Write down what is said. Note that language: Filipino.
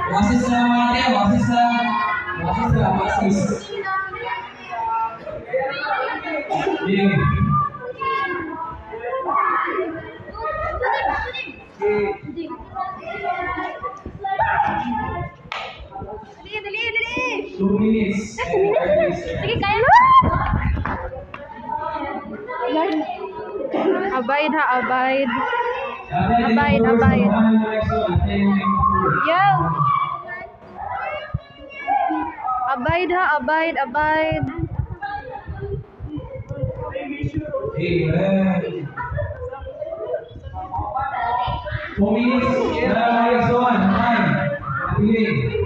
Wasis na mga ate, wasis. Game. Dali. 2 minutes. Sige, kaya na. Abide ha, abide. Abide. Yo. Abide ha, abide. Amen. 4 minutes. Next one. Time. Abide.